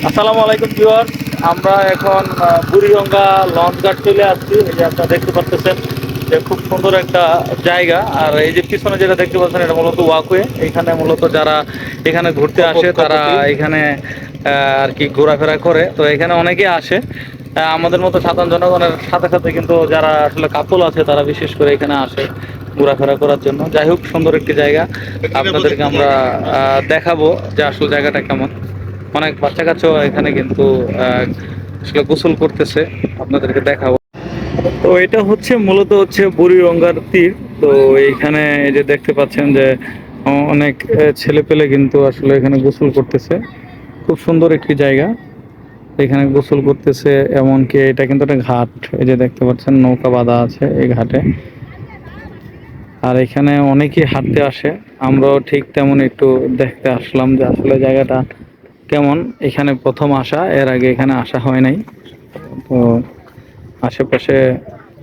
আসসালামু আলাইকুম ভিউয়ার্স। আমরা এখন বুড়িগঙ্গা লঞ্চ ঘাট চলে আসছি। এই যে আপনারা দেখতে পাচ্ছেন যে খুব সুন্দর একটা জায়গা। আর এই যে পিছনে যেটা দেখতে পাচ্ছেন এটা মূলত ওয়াকওয়ে। এখানে মূলত যারা এখানে ঘুরতে আসে তারা এখানে আর কি ঘোরাফেরা করে। তো এখানে অনেকে আসে আমাদের মতো সাধারণ জনগণের সাথে সাথে, কিন্তু যারা আসলে কাপল আছে তারা বিশেষ করে এখানে আসে ঘোরাফেরা করার জন্য। যাই হোক, সুন্দর একটি জায়গা, আপনাদেরকে আমরা দেখাবো যে আসলে জায়গাটা কেমন। অনেক বাচ্চা কাচ্চাও এখানে কিন্তু আসলে গোসল করতেছে, আপনাদেরকে দেখাবো। তো এটা হচ্ছে মূলত হচ্ছে বুড়িগঙ্গার তীর। তো এইখানে এই যে দেখতে পাচ্ছেন যে অনেক ছেলে পেলে কিন্তু আসলে এখানে গোসল করতেছে। খুব সুন্দর একটি জায়গা, এখানে গোসল করতেছে। এমনকি এটা কিন্তু একটা ঘাট, এই যে দেখতে পাচ্ছেন নৌকা বাঁধা আছে এই ঘাটে। আর এখানে অনেকেই হাঁটতে আসে, আমরাও ঠিক তেমন একটু দেখতে আসলাম যে আসলে জায়গাটা কেমন। এখানে প্রথম আসা, এর আগে এখানে আসা হয় নাই। তো আশেপাশে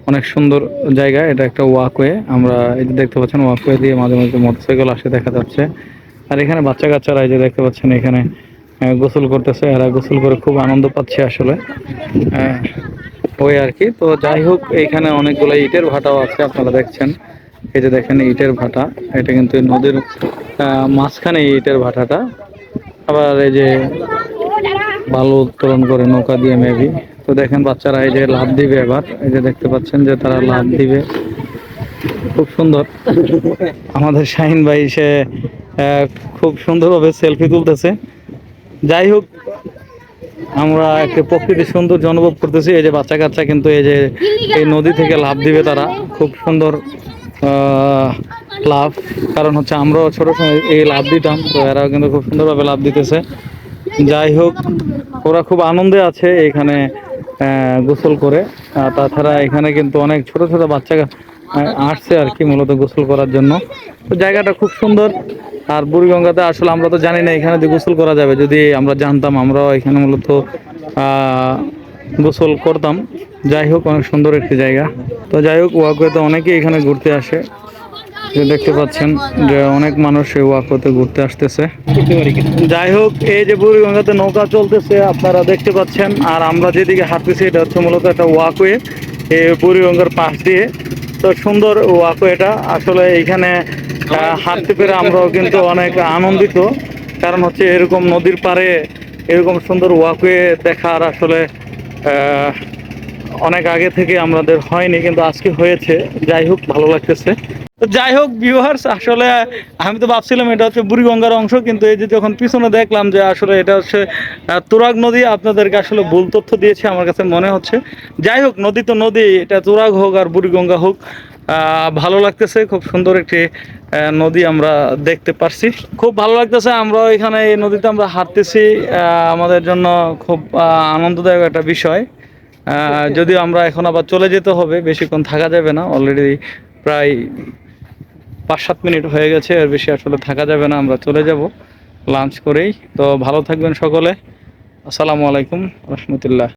অনেক সুন্দর জায়গা। এটা একটা ওয়াকওয়ে, আমরা এই যে দেখতে পাচ্ছেন ওয়াকওয়ে দিয়ে মাঝে মাঝে মোটরসাইকেল আসে দেখা যাচ্ছে। আর এখানে বাচ্চা কাচ্চারা এই যে দেখতে পাচ্ছেন এখানে গোসল করতেছে। এরা গোসল করে খুব আনন্দ পাচ্ছে আসলে, ওই আর কি। তো যাই হোক, এইখানে অনেকগুলো ইটের ভাটাও আছে, আপনারা দেখছেন। এই যে দেখেন ইটের ভাটা, এটা কিন্তু নদীর মাঝখানে ইটের ভাটাটা। আবার এই যে বালু উত্তোলন করে নৌকা দিয়ে মেবি। তো দেখেন বাচ্চারা এই যে লাফ দিবে এবার, এই যে দেখতে পাচ্ছেন যে তারা লাফ দিবে, খুব সুন্দর। আমাদের শাহিন ভাই সে খুব সুন্দরভাবে সেলফি তুলতেছে। যাই হোক, আমরা একটা প্রকৃতির সৌন্দর্য অনুভব করতেছি। এই যে বাচ্চা কাচ্চা কিন্তু এই যে এই নদী থেকে লাফ দিবে, তারা খুব সুন্দর লাভ। কারণ হচ্ছে আমরাও ছোট সময় এই লাভ দিতাম, তো এরাও কিন্তু খুব সুন্দরভাবে লাভ দিতেছে। যাই হোক, ওরা খুব আনন্দে আছে এখানে গোসল করে। তাছাড়া এখানে কিন্তু অনেক ছোট ছোট বাচ্চা আসছে আর কি মূলত গোসল করার জন্য। তো জায়গাটা খুব সুন্দর। আর বুড়িগঙ্গাতে আসলে আমরা তো জানি না এখানে যে গোসল করা যাবে, যদি আমরা জানতাম আমরাও এখানে মূলত গোসল করতাম। যাই হোক, অনেক সুন্দর একটি জায়গা। তো যাই হোক, ওয়াকওয়েতে অনেকেই এখানে ঘুরতে আসে, দেখতে পাচ্ছেন যে অনেক মানুষ এই ওয়াকওয়েতে ঘুরতে আসতেছে। যাই হোক, এই যে বুড়িগঙ্গাতে নৌকা চলতেছে আপনারা দেখতে পাচ্ছেন। আর আমরা যেদিকে হাঁটতেছি এটা হচ্ছে মূলত একটা ওয়াকওয়ে এই বুড়িগঙ্গার পাশ দিয়ে। তো সুন্দর ওয়াকওয়েটা আসলে এইখানে হাঁটতে পেরে আমরাও কিন্তু অনেক আনন্দিত। কারণ হচ্ছে এরকম নদীর পাড়ে এরকম সুন্দর ওয়াকওয়ে দেখার আসলে অনেক আগে থেকে আমাদের হয়নি, কিন্তু আজকে হয়েছে। যাই হোক, ভালো লাগতেছে। তো যাই হোক ভিউয়ার্স, আসলে আমি তো ভাবছিলাম এটা হচ্ছে বুড়িগঙ্গার অংশ, কিন্তু এই যে যখন পিছনে দেখলাম যে আসলে এটা হচ্ছে তুরাগ নদী, আপনাদেরকে আসলে ভুল তথ্য দিয়েছে আমার কাছে মনে হচ্ছে। যাই হোক, নদী তো নদী, এটা তুরাগ হোক আর বুড়িগঙ্গা হোক, ভালো লাগতেছে। খুব সুন্দর একটি নদী আমরা দেখতে পারছি, খুব ভালো লাগতেছে। আমরা এখানে এই নদীতে আমরা হাঁটতেছি, আমাদের জন্য খুব আনন্দদায়ক একটা বিষয়। যদিও আমরা এখন আবার চলে যেতে হবে, বেশিক্ষণ থাকা যাবে না। অলরেডি প্রায় 5-7 মিনিট হয়ে গেছে, এর বেশি আসলে থাকা যাবে না, আমরা চলে যাব লাঞ্চ করেই। তো ভালো থাকবেন সকলে। আসসালামু আলাইকুম রহমতুল্লাহ।